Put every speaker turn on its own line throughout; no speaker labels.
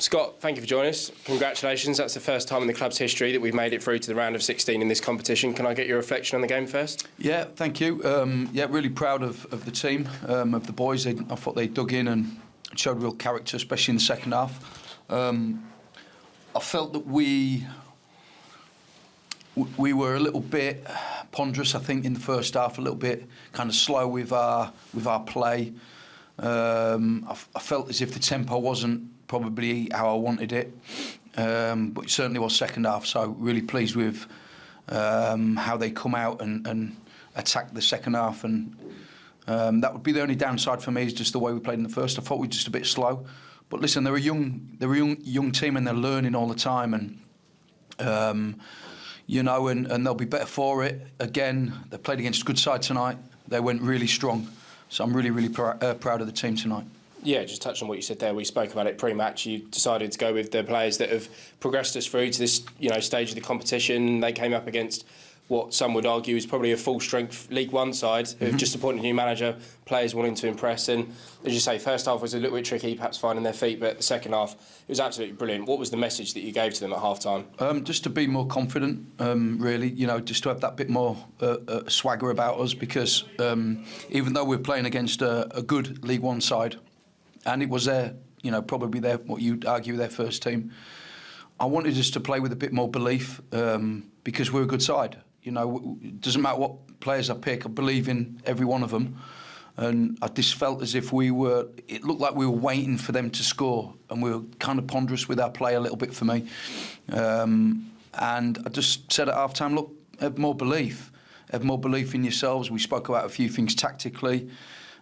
Scott, thank you for joining us. Congratulations. That's the first time in the club's history that we've made it through to the round of 16 in this competition. Can I get your reflection on the game first?
Yeah, thank you. Really proud of the team, of the boys. I thought they dug in and showed real character, especially in the second half. I felt that we were a little bit ponderous, I think, in the first half, a little bit kind of slow with our play. I felt as if the tempo wasn't probably how I wanted it, but it certainly was second half. So really pleased with how they come out and attack the second half, and that would be the only downside for me, is just the way we played in the first. I thought we were just a bit slow, but listen, they're a young team and they're learning all the time, and and they'll be better for it. Again, they played against a good side tonight. They went really strong, so I'm really proud of the team tonight.
Yeah, just touching on what you said there, we spoke about it pre-match. You decided to go with the players that have progressed us through to this, stage of the competition. They came up against what some would argue is probably a full-strength League One side who've just appointed a new manager, players wanting to impress. And as you say, first half was a little bit tricky, perhaps finding their feet, but the second half, it was absolutely brilliant. What was the message that you gave to them at half-time?
Just to be more confident, really, just to have that bit more swagger about us, because even though we're playing against a good League One side, and it was probably what you'd argue their first team, I wanted us to play with a bit more belief, because we're a good side. It doesn't matter what players I pick, I believe in every one of them. And I just felt as if it looked like we were waiting for them to score, and we were kind of ponderous with our play a little bit for me. And I just said at half-time, look, have more belief in yourselves. We spoke about a few things tactically.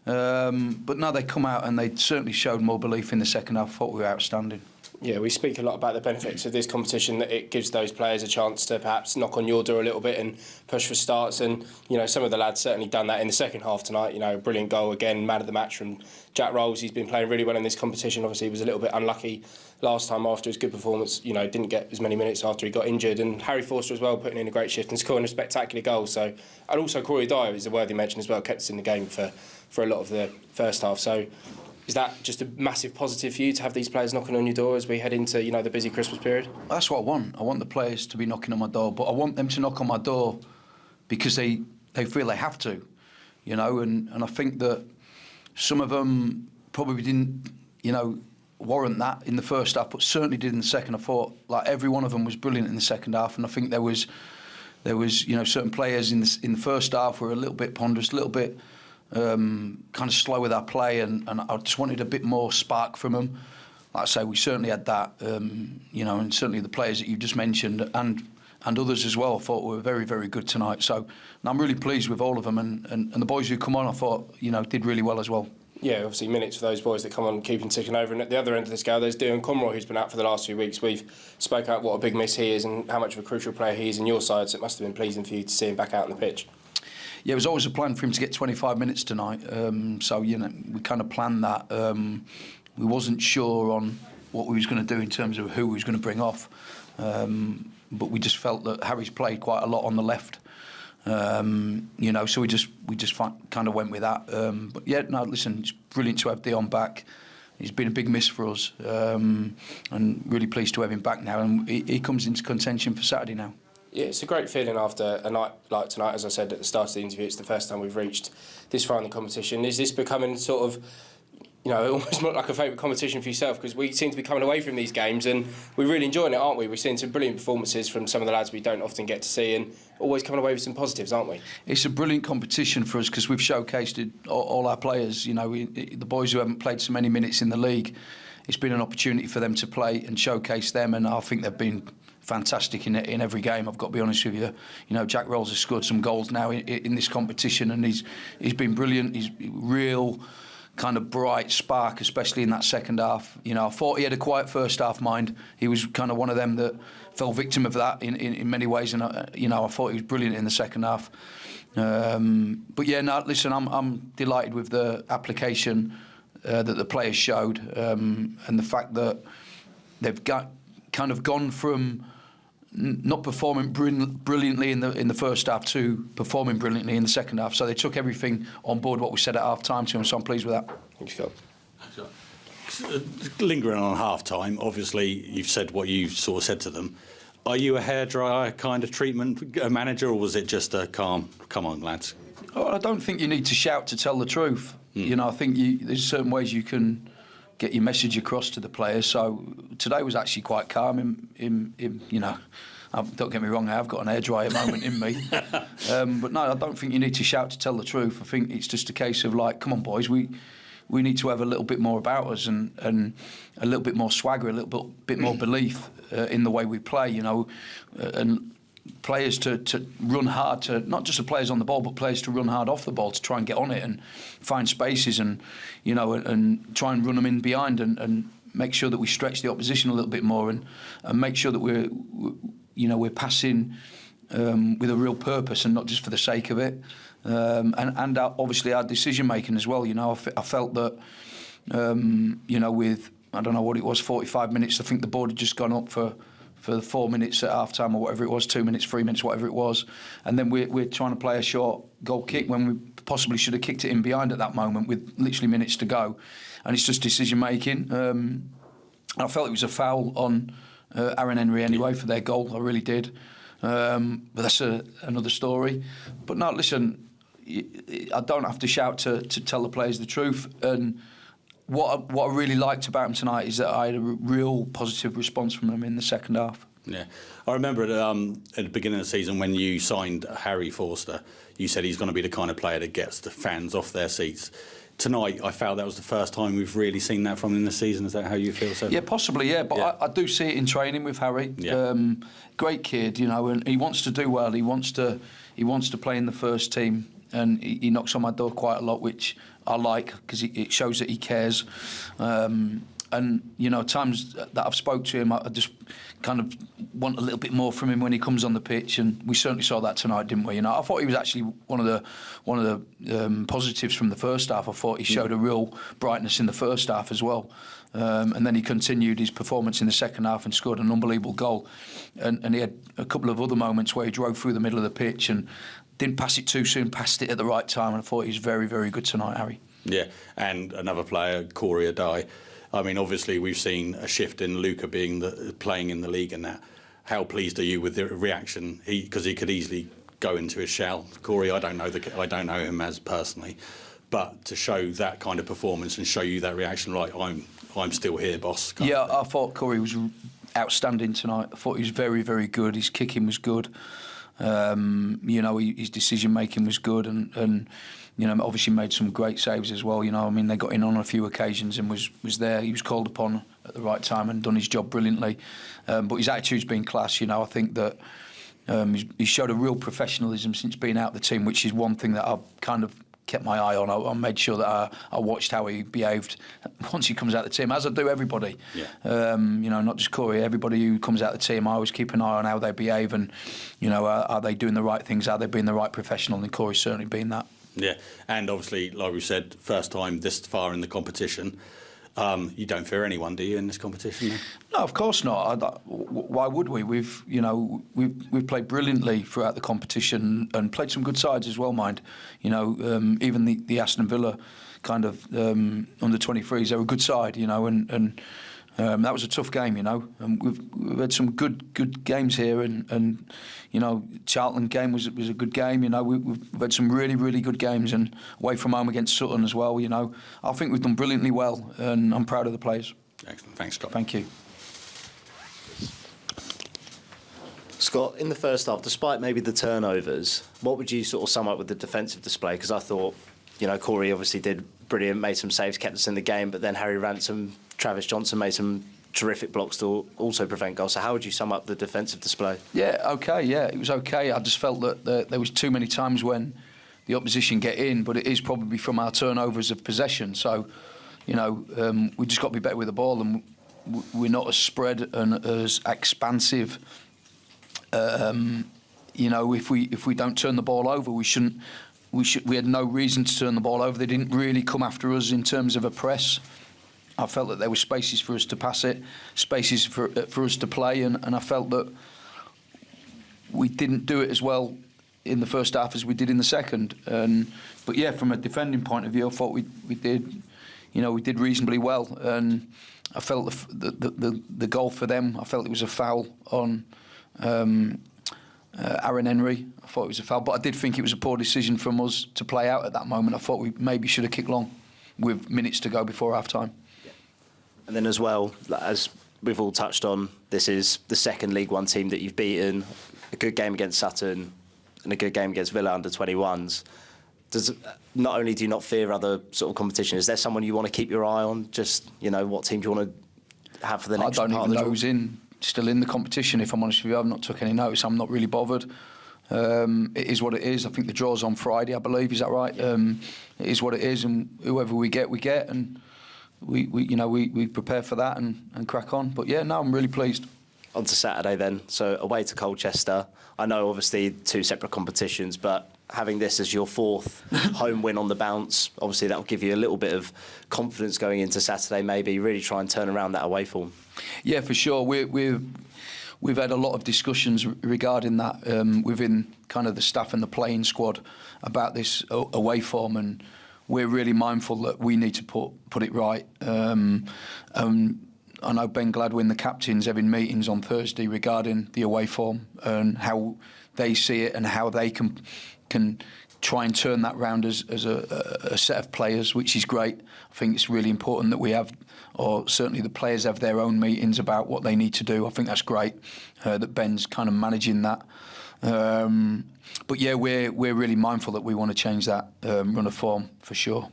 But now they come out and they certainly showed more belief in the second half. I thought we were outstanding.
Yeah, we speak a lot about the benefits of this competition, that it gives those players a chance to perhaps knock on your door a little bit and push for starts. And, some of the lads certainly done that in the second half tonight. A brilliant goal again, man of the match from Jack Rolls. He's been playing really well in this competition. Obviously, he was a little bit unlucky last time after his good performance. Didn't get as many minutes after he got injured. And Harry Forster as well, putting in a great shift and scoring a spectacular goal. And also Crawley is a worthy mention as well, kept us in the game for a lot of the first half. So is that just a massive positive for you to have these players knocking on your door as we head into, the busy Christmas period?
That's what I want. I want the players to be knocking on my door, but I want them to knock on my door because they feel they have to, and I think that some of them probably didn't, warrant that in the first half, but certainly did in the second. I thought every one of them was brilliant in the second half, and I think there was certain players in the first half were a little bit ponderous, a little bit kind of slow with our play, and I just wanted a bit more spark from them. Like I say, we certainly had that, and certainly the players that you've just mentioned and others as well, I thought were very, very good tonight. So I'm really pleased with all of them, and the boys who come on, I thought, did really well as well.
Yeah, obviously minutes for those boys that come on, keeping ticking over. And at the other end of the scale, there's Dion Conroy, who's been out for the last few weeks. We've spoke about what a big miss he is and how much of a crucial player he is in your side, so it must have been pleasing for you to see him back out on the pitch.
Yeah, it was always a plan for him to get 25 minutes tonight. So, we kind of planned that. We wasn't sure on what we was going to do in terms of who we was going to bring off. But we just felt that Harry's played quite a lot on the left. So we just kind of went with that. But yeah, no, listen, it's brilliant to have Dion back. He's been a big miss for us. And really pleased to have him back now. And he comes into contention for Saturday now.
Yeah, it's a great feeling after a night like tonight. As I said at the start of the interview, it's the first time we've reached this far in the competition. Is this becoming sort of, almost not like a favourite competition for yourself? Because we seem to be coming away from these games and we're really enjoying it, aren't we? We're seeing some brilliant performances from some of the lads we don't often get to see, and always coming away with some positives, aren't we?
It's a brilliant competition for us because we've showcased all our players. The boys who haven't played so many minutes in the league, it's been an opportunity for them to play and showcase them, and I think they've been fantastic in every game. I've got to be honest with you. Jack Rolls has scored some goals now in this competition, and he's been brilliant. He's real kind of bright spark, especially in that second half. I thought he had a quiet first half, mind. He was kind of one of them that fell victim of that in many ways, and I thought he was brilliant in the second half. But yeah, no, listen, I'm delighted with the application that the players showed, and the fact that they've kind of gone from not performing brilliantly in the first half to performing brilliantly in the second half. So they took everything on board what we said at half time to them, so I'm pleased with that.
Thanks, Scott.
Lingering on half-time, obviously you've said what you sort of said to them. Are you a hairdryer kind of treatment manager, or was it just a calm, come on lads?
Oh, I don't think you need to shout to tell the truth. You know, I think there's certain ways you can get your message across to the players. So today was actually quite calm. You know, don't get me wrong, I have got an hairdryer moment in me. But no, I don't think you need to shout to tell the truth. I think it's just a case of like, come on boys, we need to have a little bit more about us and a little bit more swagger, a little bit more belief in the way we play, you know, and players to run hard, to not just the players on the ball, but players to run hard off the ball to try and get on it and find spaces and, you know, and try and run them in behind and make sure that we stretch the opposition a little bit more and make sure that we're passing with a real purpose and not just for the sake of it. And obviously our decision making as well. You know, I felt that, you know, with, I don't know what it was, 45 minutes, I think the board had just gone up for 4 minutes at half time or whatever it was, 2 minutes, 3 minutes, whatever it was. And then we're trying to play a short goal kick when we possibly should have kicked it in behind at that moment with literally minutes to go. And it's just decision making. I felt it was a foul on Aaron Henry anyway for their goal. I really did. But that's another story. But no, listen, I don't have to shout to tell the players the truth. And what I really liked about them tonight is that I had a real positive response from them in the second half.
Yeah, I remember at the beginning of the season when you signed Harry Forster, you said he's going to be the kind of player that gets the fans off their seats. Tonight, I felt that was the first time we've really seen that from him this season. Is that how you feel, Seth?
Yeah, possibly, yeah. But yeah. I do see it in training with Harry.
Yeah.
Great kid, you know, and he wants to do well. He wants to play in the first team, and he knocks on my door quite a lot, which I like because it shows that he cares. And, you know, times that I've spoke to him, I just kind of want a little bit more from him when he comes on the pitch, and we certainly saw that tonight, didn't we? You know, I thought he was actually one of the positives from the first half. I thought he showed a real brightness in the first half as well. And then he continued his performance in the second half and scored an unbelievable goal. And he had a couple of other moments where he drove through the middle of the pitch and didn't pass it too soon, passed it at the right time, and I thought he was very, very good tonight, Harry.
Yeah, and another player, Crawley Adai. I mean, obviously, we've seen a shift in Luca playing in the league and that. How pleased are you with the reaction? Because he could easily go into his shell. Corey, I don't know him as personally, but to show that kind of performance and show you that reaction, like I'm still here, boss.
Yeah, I thought Corey was outstanding tonight. I thought he was very, very good. His kicking was good. You know, his decision making was good, and you know, obviously made some great saves as well. You know, I mean, they got in on a few occasions and was there. He was called upon at the right time and done his job brilliantly. But his attitude's been class. You know, I think that he showed a real professionalism since being out of the team, which is one thing that I've kind of kept my eye on. I made sure that I watched how he behaved once he comes out of the team, as I do everybody.
Yeah.
You know, not just Corey. Everybody who comes out of the team, I always keep an eye on how they behave and, you know, are they doing the right things? Are they being the right professional? And Corey's certainly been that.
Yeah, and obviously, like we said, first time this far in the competition. You don't fear anyone, do you, in this competition?
No, of course not. Why would we? We've played brilliantly throughout the competition and played some good sides as well, mind. You know, even the Aston Villa kind of under 23s, they're a good side, you know, and that was a tough game, you know. And we've had some good games here, and you know, Charlton game was a good game. You know, we've had some really good games, and away from home against Sutton as well. You know, I think we've done brilliantly well, and I'm proud of the players.
Excellent, thanks, Scott.
Thank you.
Scott, in the first half, despite maybe the turnovers, what would you sort of sum up with the defensive display? Because I thought, you know, Corey obviously did brilliant, made some saves, kept us in the game, but then Harry Ransom, Travis Johnson made some terrific blocks to also prevent goals. So how would you sum up the defensive display?
Yeah, okay, yeah, it was okay. I just felt that there was too many times when the opposition get in, but it is probably from our turnovers of possession. So, you know, we just got to be better with the ball, and we're not as spread and as expansive. You know, if we don't turn the ball over, we had no reason to turn the ball over. They didn't really come after us in terms of a press. I felt that there were spaces for us to pass it, spaces for us to play, and I felt that we didn't do it as well in the first half as we did in the second. But yeah, from a defending point of view, I thought we did, we did reasonably well. And I felt the goal for them, I felt it was a foul on Aaron Henry. I thought it was a foul, but I did think it was a poor decision from us to play out at that moment. I thought we maybe should have kicked long with minutes to go before half-time.
And then as well, as we've all touched on, this is the second League One team that you've beaten, a good game against Sutton and a good game against Villa under 21s. Not only do you not fear other sort of competition, is there someone you want to keep your eye on? Just, what team do you want to have for the next part? I don't even know who's
still in the competition, if I'm honest with you. I've not took any notice. I'm not really bothered. It is what it is. I think the draw's on Friday, I believe. Is that right? It is what it is, and whoever we get, and we prepare for that and crack on. But yeah, no, I'm really pleased.
On to Saturday then. So away to Colchester. I know obviously 2 separate competitions, but having this as your 4th home win on the bounce, obviously that will give you a little bit of confidence going into Saturday. Maybe really try and turn around that away form. Yeah,
for sure. We've had a lot of discussions regarding that within kind of the staff and the playing squad about this away form, and we're really mindful that we need to put it right. I know Ben Gladwin, the captain's having meetings on Thursday regarding the away form and how they see it and how they can try and turn that round as a set of players, which is great. I think it's really important that we have, or certainly the players have their own meetings about what they need to do. I think that's great that Ben's kind of managing that. But yeah, we're really mindful that we want to change that run of form for sure.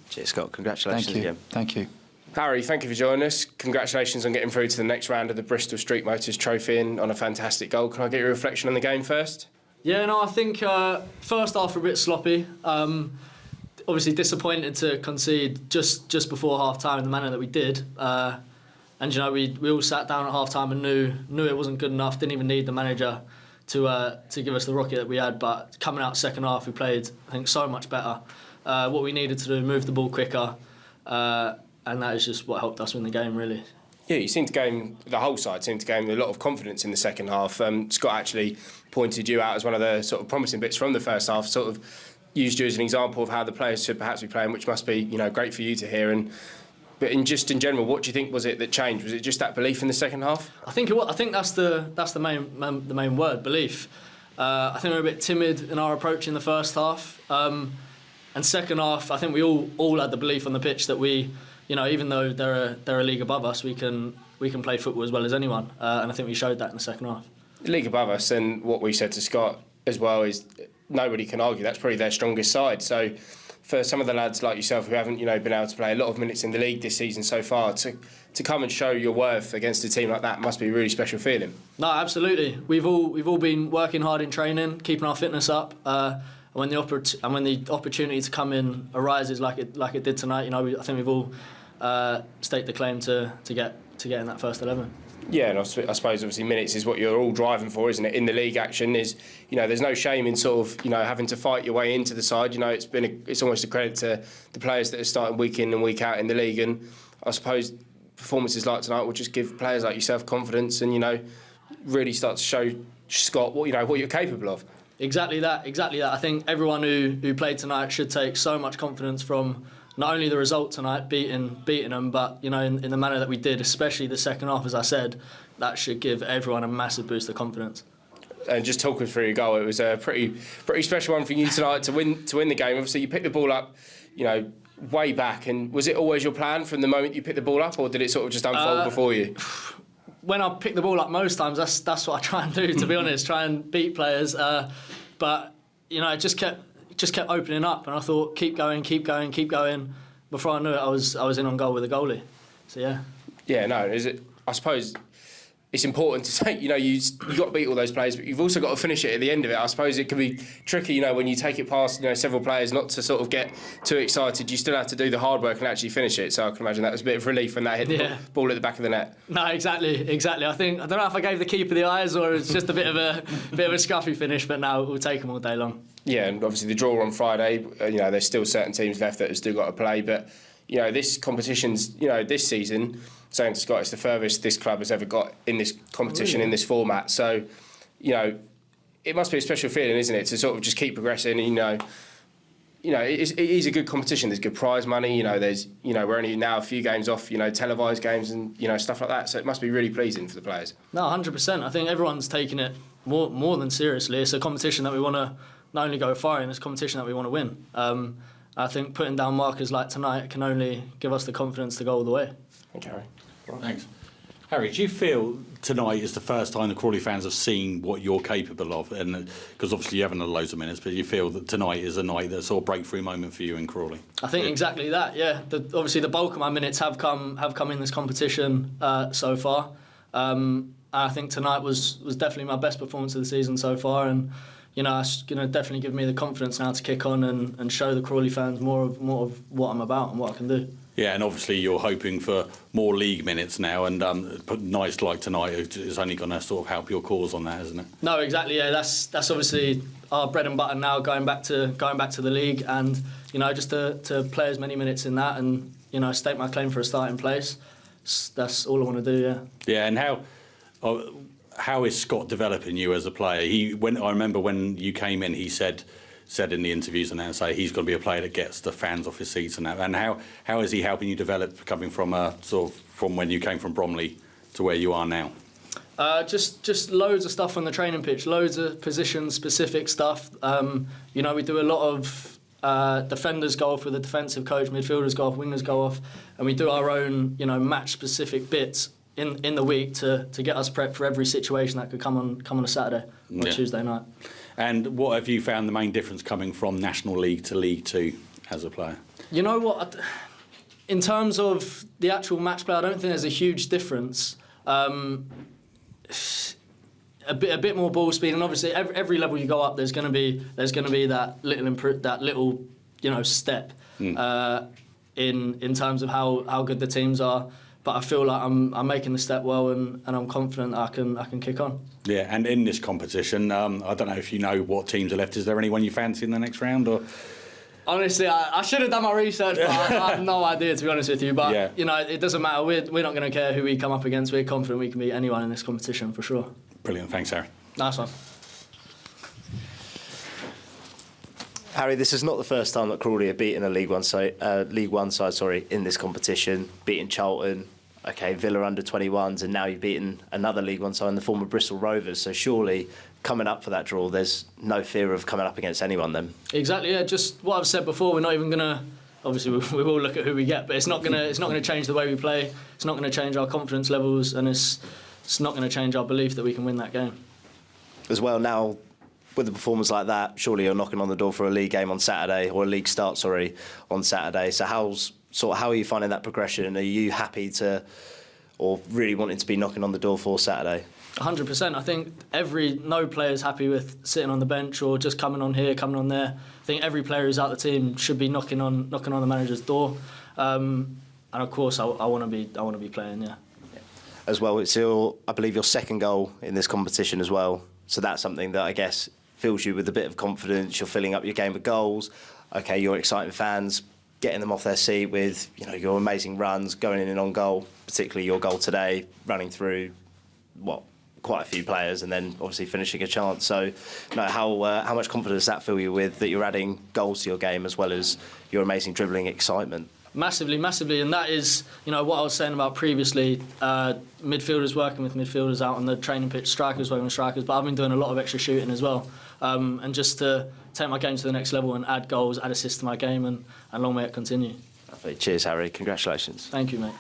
Cheers, Scott. Congratulations again.
Thank you.
Harry, thank you for joining us. Congratulations on getting through to the next round of the Bristol Street Motors Trophy and on a fantastic goal. Can I get your reflection on the game first?
Yeah, no, I think first half a bit sloppy. Obviously disappointed to concede just before half-time in the manner that we did. And we all sat down at half-time and knew it wasn't good enough. Didn't even need the manager to give us the rocket that we had. But coming out second half, we played, I think, so much better. What we needed to do, move the ball quicker. And that is just what helped us win the game, really.
Yeah, you seemed to gain, the whole side seemed to gain a lot of confidence in the second half. Scott actually pointed you out as one of the sort of promising bits from the first half, sort of used you as an example of how the players should perhaps be playing, which must be, great for you to hear. But in general, what do you think was it that changed? Was it just that belief in the second half?
I think that's the main word, belief. I think we were a bit timid in our approach in the first half. And second half, I think we all had the belief on the pitch that we, even though they're a league above us, we can play football as well as anyone. And I think we showed that in the second half.
The league above us, and what we said to Scott as well, is nobody can argue that's probably their strongest side. So for some of the lads like yourself who haven't, been able to play a lot of minutes in the league this season so far, to come and show your worth against a team like that must be a really special feeling.
No, absolutely. We've all been working hard in training, keeping our fitness up. And when the opportunity to come in arises like it did tonight, I think we've all staked the claim to get in that first 11.
Yeah, and I suppose obviously minutes is what you're all driving for, isn't it? In the league action is, there's no shame in sort of, having to fight your way into the side. It's almost a credit to the players that are starting week in and week out in the league, and I suppose performances like tonight will just give players like yourself confidence and really start to show Scott what you're capable of. Exactly that.
I think everyone who played tonight should take so much confidence from not only the result tonight, beating them, but in the manner that we did, especially the second half, as I said, that should give everyone a massive boost of confidence.
And just talking through your goal, it was a pretty special one for you tonight to win the game. Obviously, you picked the ball up, way back, and was it always your plan from the moment you picked the ball up, or did it sort of just unfold before you?
When I pick the ball up, most times that's what I try and do. To be honest, try and beat players, but it just kept opening up, and I thought, keep going. Before I knew it, I was in on goal with a goalie. So yeah.
Yeah, no. I suppose it's important to say, you've got to beat all those players, but you've also got to finish it at the end of it. I suppose it can be tricky, when you take it past, several players, not to sort of get too excited. You still have to do the hard work and actually finish it. So I can imagine that was a bit of relief when that hit the ball at the back of the net.
No, exactly. I don't know if I gave the keeper the eyes or it's just a bit of a scruffy finish, but no, we'll take them all day long.
Yeah, and obviously the draw on Friday, there's still certain teams left that have still got to play, but this competition's, this season, saying to Scott, it's the furthest this club has ever got in this competition, in this format. So, it must be a special feeling, isn't it, to sort of just keep progressing. you know, it is a good competition. There's good prize money. You know, we're only now a few games off, you know, televised games and, you know, stuff like that. So it must be really pleasing for the players.
No, 100%. I think everyone's taking it more than seriously. It's a competition that we want to not only go far in, it's a competition that we want to win. I think putting down markers like tonight can only give us the confidence to go all the way.
Thank you, Harry.
Thanks. Harry, do you feel tonight is the first time the Crawley fans have seen what you're capable of? And because obviously you haven't had loads of minutes, but you feel that tonight is a night that's sort of breakthrough moment for you in Crawley?
I think exactly that. Yeah, obviously the bulk of my minutes have come in this competition so far. I think tonight was definitely my best performance of the season so far, and you know, it's going to definitely give me the confidence now to kick on and show the Crawley fans more of what I'm about and what I can do.
Yeah, and obviously you're hoping for more league minutes now, and nights like tonight is only going to sort of help your cause on that, isn't it?
No, exactly. Yeah, that's obviously our bread and butter now, going back to the league, and you know, just to play as many minutes in that, and you know, stake my claim for a starting place. That's all I want to do. Yeah.
Yeah, and how is Scott developing you as a player? I remember when you came in, he said in the interviews and that, say he's going to be a player that gets the fans off his seats and that. And how is he helping you develop, coming from from when you came from Bromley to where you are now?
Just loads of stuff on the training pitch, loads of position-specific stuff. You know, we do a lot of defenders go off with a defensive coach, midfielders go off, wingers go off, and we do our own, you know, match-specific bits in the week to get us prepped for every situation that could come on a Saturday or Tuesday night.
And what have you found the main difference coming from National League to League Two as a player?
You know what? In terms of the actual match play, I don't think there's a huge difference. A bit more ball speed, and obviously every level you go up, there's going to be that little you know step in terms of how good the teams are. But I feel like I'm making the step well, and I'm confident I can kick on. Yeah,
and in this competition, I don't know if you know what teams are left. Is there anyone you fancy in the next round? Or
honestly, I should have done my research, but I have no idea, to be honest with you. But you know, it doesn't matter. We're not going to care who we come up against. We're confident we can beat anyone in this competition for sure.
Brilliant, thanks, Harry.
Nice one.
Harry, this is not the first time that Crawley have beaten a League One side in this competition, beating Charlton, Villa under 21s, and now you've beaten another League One side in the form of Bristol Rovers. So surely, coming up for that draw, there's no fear of coming up against anyone then.
Exactly, yeah. Just what I've said before. We're not even gonna. Obviously, we will look at who we get, but it's not gonna change the way we play. It's not gonna change our confidence levels, and it's not gonna change our belief that we can win that game.
As well, now, with a performance like that, surely you're knocking on the door for a league game on Saturday, or a league start, on Saturday. So how are you finding that progression? Are you happy to, or really wanting to be knocking on the door for Saturday?
100%. I think no player's happy with sitting on the bench or just coming on here, coming on there. I think every player who's out the team should be knocking on the manager's door. And of course, I want to be playing. Yeah.
As well, it's I believe your second goal in this competition as well. So that's something that I guess fills you with a bit of confidence. You're filling up your game with goals. You're exciting fans, getting them off their seat with your amazing runs, going in on goal, particularly your goal today, running through quite a few players and then obviously finishing a chance. So how much confidence does that fill you with, that you're adding goals to your game as well as your amazing dribbling excitement?
Massively, and that is what I was saying about previously. Midfielders working with midfielders out on the training pitch, strikers working with strikers, but I've been doing a lot of extra shooting as well, and just to take my game to the next level and add goals, add assists to my game, and long may it continue.
Cheers, Harry. Congratulations.
Thank you, mate.